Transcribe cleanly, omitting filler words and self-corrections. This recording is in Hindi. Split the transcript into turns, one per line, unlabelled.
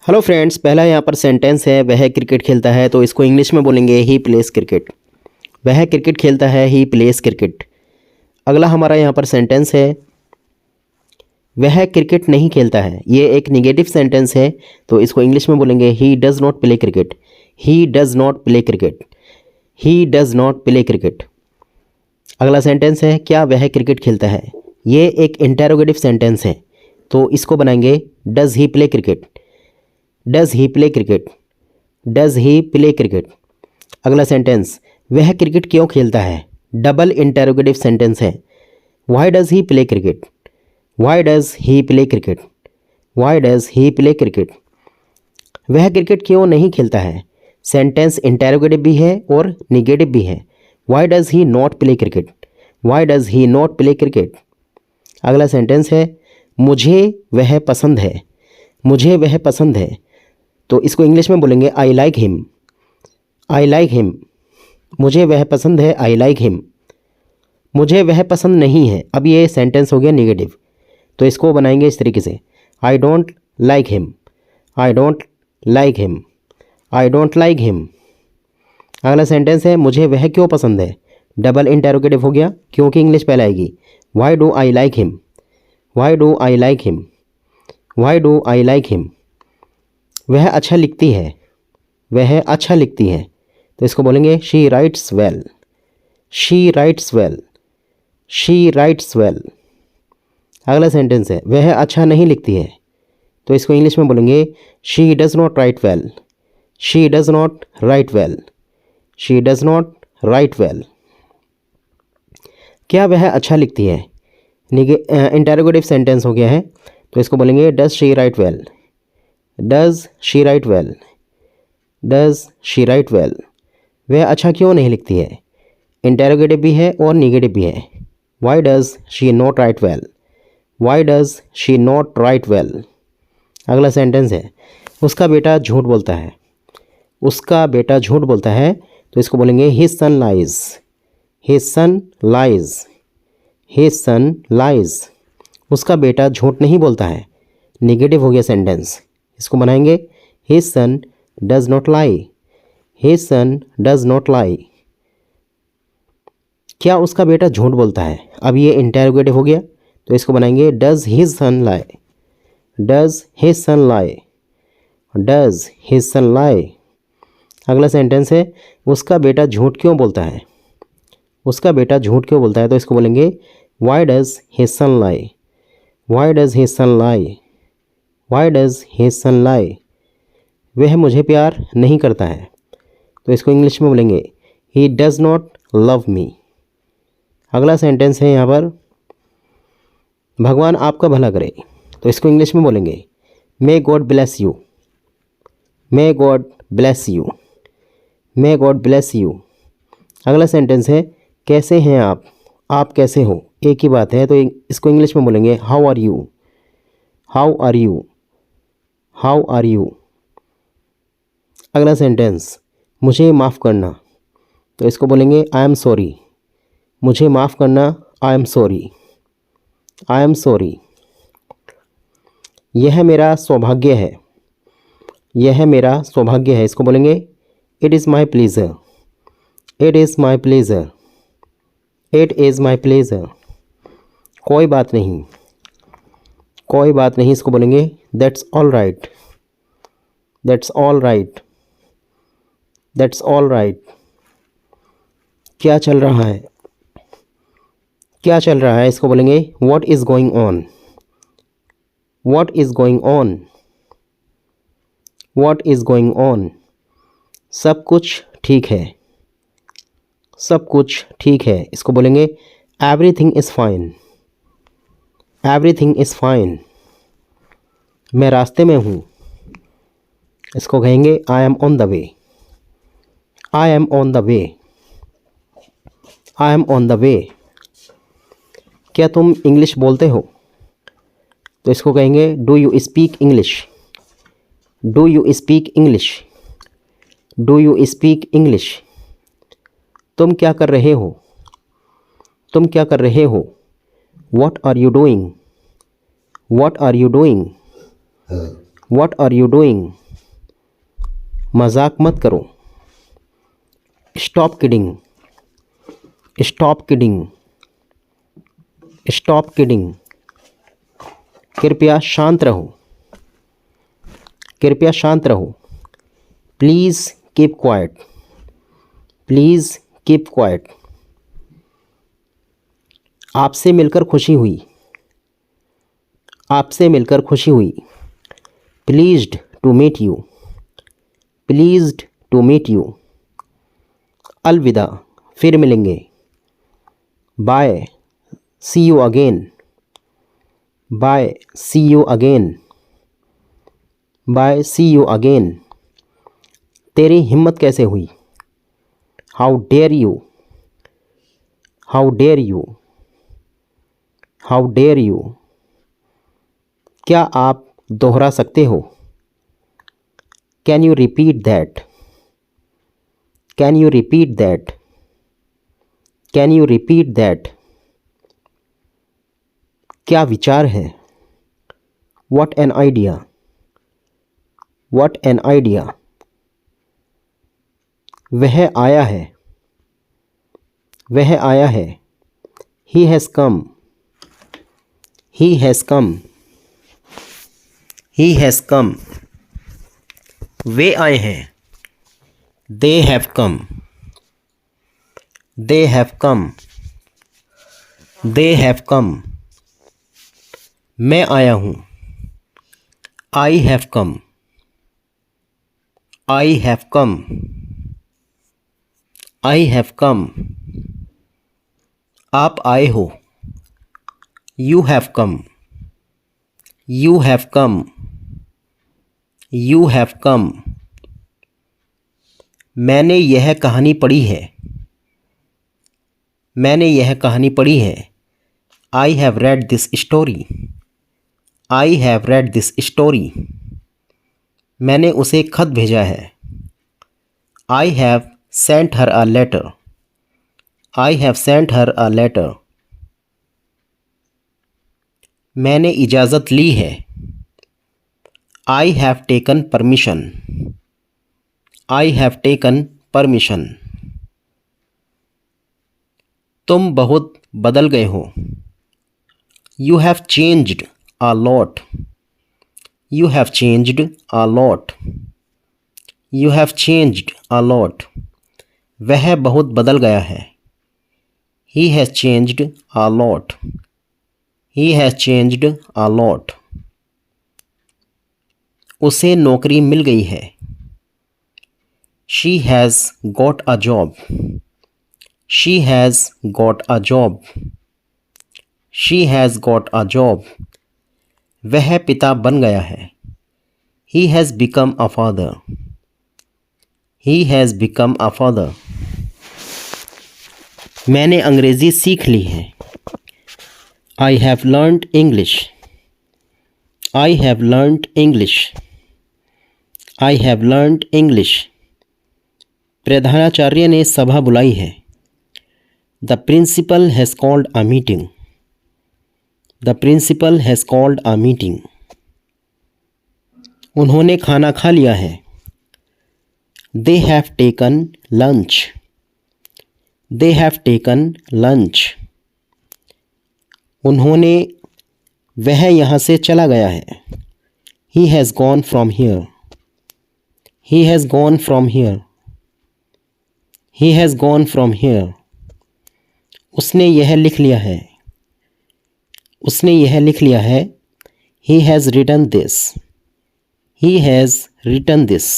हेलो फ्रेंड्स, पहला यहाँ पर सेंटेंस है वह क्रिकेट खेलता है, तो इसको इंग्लिश में बोलेंगे ही प्लेस क्रिकेट। वह क्रिकेट खेलता है, ही प्लेस क्रिकेट। अगला हमारा यहाँ पर सेंटेंस है वह क्रिकेट नहीं खेलता है। ये एक निगेटिव सेंटेंस है, तो इसको इंग्लिश में बोलेंगे he does not play cricket. He does not play cricket. He does not play cricket. अगला सेंटेंस है क्या वह क्रिकेट खेलता है। ये एक इंटेरोगेटिव सेंटेंस है, तो इसको बनाएंगे does he play cricket. Does he play cricket. Does he play cricket. अगला सेंटेंस वह क्रिकेट क्यों खेलता है। डबल इंटेरोगेटिव सेंटेंस है। Why does he play cricket. Why does he play cricket. Why does he play cricket. वह क्रिकेट क्यों नहीं खेलता है। सेंटेंस इंटेरोगेटिव भी है और निगेटिव भी है। Why does he not play cricket. Why does he not play cricket. अगला सेंटेंस है मुझे वह पसंद है। मुझे वह पसंद है, तो इसको इंग्लिश में बोलेंगे I like him. I like him. मुझे वह पसंद है, आई लाइक हिम। मुझे वह पसंद नहीं है, अब ये सेंटेंस हो गया नेगेटिव, तो इसको बनाएंगे इस तरीके से I don't like him. I don't like him. I don't like him. अगला सेंटेंस है मुझे वह क्यों पसंद है। डबल इंटेरोगेटिव हो गया क्योंकि इंग्लिश पहले आएगी। Why do I like him. Why do I like him. Why do I like him. वह अच्छा लिखती है। वह अच्छा लिखती है, तो इसको बोलेंगे she writes well. She writes well. She writes well. अगला सेंटेंस है वह अच्छा नहीं लिखती है, तो इसको इंग्लिश में बोलेंगे she does not right well. She does not right well. She does not right well. क्या वह अच्छा लिखती है। इंटेरोगेटिव सेंटेंस हो गया है, तो इसको बोलेंगे does she write well. Does she write well. Does she write well. वह अच्छा क्यों नहीं लिखती है। इंटेरोगेटिव भी है और निगेटिव भी है। Why does she not right well. Why does she not right well. अगला सेंटेंस है उसका बेटा झूठ बोलता है। उसका बेटा झूठ बोलता है, तो इसको बोलेंगे his son lies. His son lies. His son lies. उसका बेटा झूठ नहीं बोलता है, निगेटिव हो गया सेंटेंस, इसको बनाएंगे his son does not lie. His son does not lie. क्या उसका बेटा झूठ बोलता है, अब ये इंटेरोगेटिव हो गया, तो इसको बनाएंगे does his son lie. Does his son lie. Does his son lie. अगला सेंटेंस है उसका बेटा झूठ क्यों बोलता है। उसका बेटा झूठ क्यों बोलता है, तो इसको बोलेंगे why does his son lie. Why does his son lie. Why does his son lie. वह मुझे प्यार नहीं करता है, तो इसको इंग्लिश में बोलेंगे he does not love me. अगला सेंटेंस है यहाँ पर भगवान आपका भला करे, तो इसको इंग्लिश में बोलेंगे may God bless you. May God bless you. May God bless you. अगला सेंटेंस है कैसे हैं आप। आप कैसे हो, एक ही बात है, तो इसको इंग्लिश में बोलेंगे how are you. How are you. How are you. अगला सेंटेंस मुझे माफ़ करना, तो इसको बोलेंगे आई एम सॉरी। मुझे माफ़ करना, I am sorry. I am sorry. यह मेरा सौभाग्य है। यह मेरा सौभाग्य है, इसको बोलेंगे it is my pleasure. It is my pleasure. It is my pleasure. कोई बात नहीं। कोई बात नहीं, इसको बोलेंगे that's all right. That's all right. That's all right. क्या चल रहा है। क्या चल रहा है, इसको बोलेंगे what is going on. What is going on. What is going on. सब कुछ ठीक है। सब कुछ ठीक है, इसको बोलेंगे everything is fine. Everything is fine. मैं रास्ते में हूँ, इसको कहेंगे I am on the way. I am on the way. I am on the way. क्या तुम इंग्लिश बोलते हो, तो इसको कहेंगे do you speak English. Do you speak English. Do you speak English. तुम क्या कर रहे हो। तुम क्या कर रहे हो। What are you doing. What are you doing. What are you doing? मजाक मत करो। Stop kidding, stop kidding, stop kidding. कृपया शांत रहो, कृपया शांत रहो। Please keep quiet, please keep quiet. आपसे मिलकर खुशी हुई, आपसे मिलकर खुशी हुई। Pleased to meet you, pleased to meet you. अलविदा, फिर मिलेंगे। Bye, see you again, bye, see you again, bye, see you again. तेरी हिम्मत कैसे हुई? How dare you, how dare you, how dare you. क्या आप दोहरा सकते हो? Can you repeat that, can you repeat that, can you repeat that. क्या विचार है? What an idea, what an idea. वह आया है, वह आया है। He has come, he has come, he has come. वे आए हैं, they have come, they have come, they have come. मैं आया हूँ, I have come, I have come, I have कम। आप आए हो, you have come, you have come, you have come. मैंने यह कहानी पढ़ी है, मैंने यह कहानी पढ़ी है। I have read this story, I have read this story. मैंने उसे खत भेजा है, I have sent her a letter, I have sent her a letter. मैंने इजाज़त ली है, I have taken permission, I have taken permission. तुम बहुत बदल गए हो, you have changed a lot, you have changed a lot, you have changed a lot. वह बहुत बदल गया है, he has changed a lot, he has changed a lot. उसे नौकरी मिल गई है, she has got a job, she has got a job, she has got a job. वह पिता बन गया है, he has become a father, he has become a father. मैंने अंग्रेज़ी सीख ली है, I have learned English, I have learned English, I have learned English. प्रधानाचार्य ने सभा बुलाई है, the principal has called a meeting, the principal has called a meeting. उन्होंने खाना खा लिया है, they have taken lunch, they have taken lunch. उन्होंने वह यहाँ से चला गया है, he has gone from here, he has gone from here, he has gone from here. उसने यह लिख लिया है, उसने यह लिख लिया है, he has written this, he has written this.